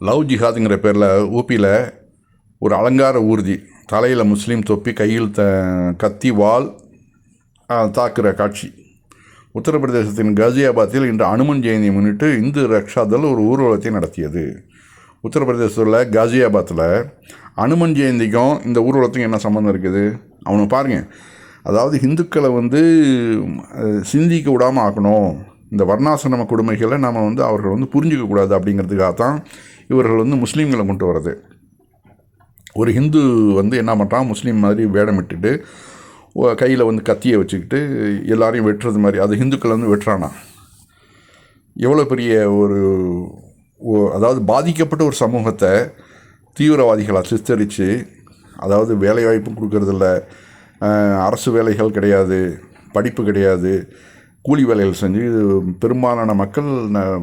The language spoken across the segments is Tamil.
லவ் ஜிஹாதுங்கிற பேரில் ஊபியில் ஒரு அலங்கார ஊர்தி, தலையில் முஸ்லீம் தொப்பி, கையில் கத்தி வாள் தாக்குகிற காட்சி. உத்தரப்பிரதேசத்தின் காசியாபாத்தில் இன்று அனுமன் ஜெயந்தியை முன்னிட்டு இந்து ரக்ஷாதள் ஒரு ஊர்வலத்தை நடத்தியது. உத்தரப்பிரதேசத்தில் காசியாபாத்தில் அனுமன் ஜெயந்திக்கும் இந்த ஊர்வலத்துக்கும் என்ன சம்மந்தம் இருக்குது? அவனை பாருங்கள். அதாவது இந்துக்களை சிந்திக்க விடாமல் ஆக்கணும், இந்த வர்ணாசிரம கொடுமைகளை நம்ம அவர்கள் புரிஞ்சிக்கக்கூடாது அப்படிங்கிறதுக்காக தான் இவர்கள் முஸ்லீம்களை கொண்டு வர்றது. ஒரு ஹிந்து என்ன பண்ணுறான், முஸ்லீம் மாதிரி வேடமிட்டுட்டு கையில் கத்தியை வச்சுக்கிட்டு எல்லாரையும் வெட்டுறது மாதிரி, அது ஹிந்துக்கள் வெட்டுறானா. எவ்வளோ பெரிய அதாவது பாதிக்கப்பட்ட ஒரு சமூகத்தை தீவிரவாதிகளாக சித்தரித்து, அதாவது வேலைவாய்ப்பும் கொடுக்கறதில்ல, அரசு வேலைகள் கிடையாது, படிப்பு கிடையாது, கூலி வேலைகள் செஞ்சு பெரும்பாலான மக்கள்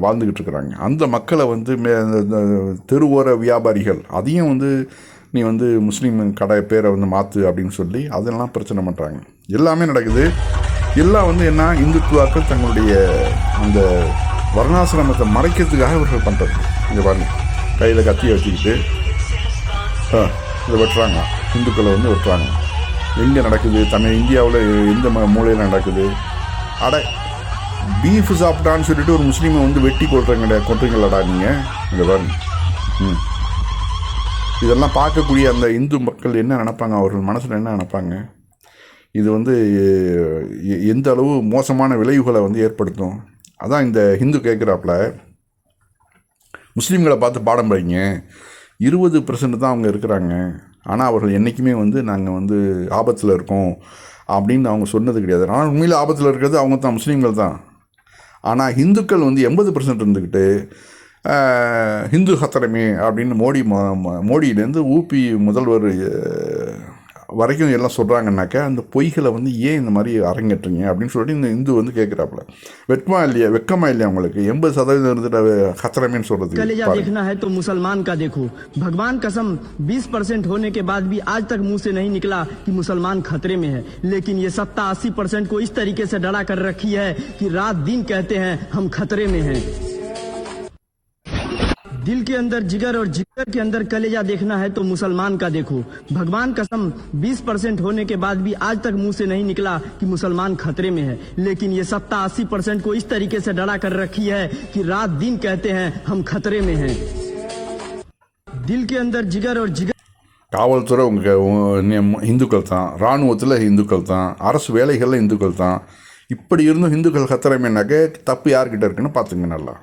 வாழ்ந்துக்கிட்டு இருக்கிறாங்க. அந்த மக்களை தெருவோர வியாபாரிகள் அதையும் நீ முஸ்லீம் கடை பேரை மாற்று அப்படின்னு சொல்லி அதெல்லாம் பிரச்சனை பண்ணுறாங்க. எல்லாமே நடக்குது. எல்லாம் என்ன, இந்துத்துவாக்கள் தங்களுடைய அந்த வர்ணாசிரமத்தை மறைக்கிறதுக்காக இவர்கள் பண்ணுறது. இங்கே பாருங்க, கையில் கத்தியை வச்சுக்கிட்டு இதை வெட்டுறாங்க, இந்துக்களை வெட்டுறாங்க. எங்கே நடக்குது? இந்தியாவில் எந்த மூலையில் நடக்குது? பீஃப் சாப்பிட்டான்னு சொல்லிட்டு ஒரு முஸ்லீமை வெட்டி கொட்டுறீங்களாடா நீங்கள். இங்கே பாருங்க. இதெல்லாம் பார்க்கக்கூடிய அந்த இந்து மக்கள் என்ன நினைப்பாங்க, அவர்கள் மனசில் என்ன நினைப்பாங்க? இது எந்த அளவு மோசமான விளைவுகளை ஏற்படுத்தும். அதான் இந்த ஹிந்து கேட்குறாப்புல, முஸ்லீம்களை பார்த்து பாடம் படிங்க, 20% தான் அவங்க இருக்கிறாங்க, ஆனால் அவர்கள் என்றைக்குமே நாங்கள் ஆபத்தில் இருக்கோம் அப்படின்னு அவங்க சொன்னது கிடையாது. ஆனால் உண்மையில் ஆபத்தில் இருக்கிறது அவங்க தான், முஸ்லீம்கள் தான். ஆனால் இந்துக்கள் 80% இருந்துக்கிட்டு ஹிந்து ஹத்தரமே அப்படின்னு மோடியிலேருந்து ஊபி முதல்வர் வரைக்கும் எல்லாம் சொல்கிறாங்கன்னாக்கா, அந்த பொய்களை ஏன் இந்த மாதிரி அரங்கேற்றுங்க அப்படின்னு சொல்லிட்டு இந்த இந்து கேட்குறாப்புல. வெக்கமா இல்லையா உங்களுக்கு? 80% இருந்துட்டு खतरे சொல்றது. कलेजा देखना है तो मुसलमान का देखो, भगवान कसम 20% होने के बाद भी आज तक मुंह से नहीं निकला कि मुसलमान खतरे में है, लेकिन ये सत्ता 80% को इस तरीके से डरा कर रखी है कि रात दिन कहते हैं हम खतरे में हैं। दिल के अंदर जिगर और जिगर के अंदर कलेजा देखना है तो मुसलमान का देखो, भगवान कसम 20% होने के बाद भी आज तक मुंह से नहीं निकला कि मुसलमान खतरे में है, लेकिन ये सत्ता 80% को इस तरीके से डरा कर रखी है कि रात दिन कहते हैं हम खतरे में हैं। दिल के अंदर जिगर और जिगर. காவல்துறை இந்துக்கள் தான், இராணுவத்தில் இந்துக்கள் தான், அரசு வேலைகளில் இந்துக்கள் தான். இப்படி இருந்தும் இந்துக்கள் கத்துறமேனாக்க தப்பு யார்கிட்ட இருக்குன்னு பார்த்துங்க நல்லா.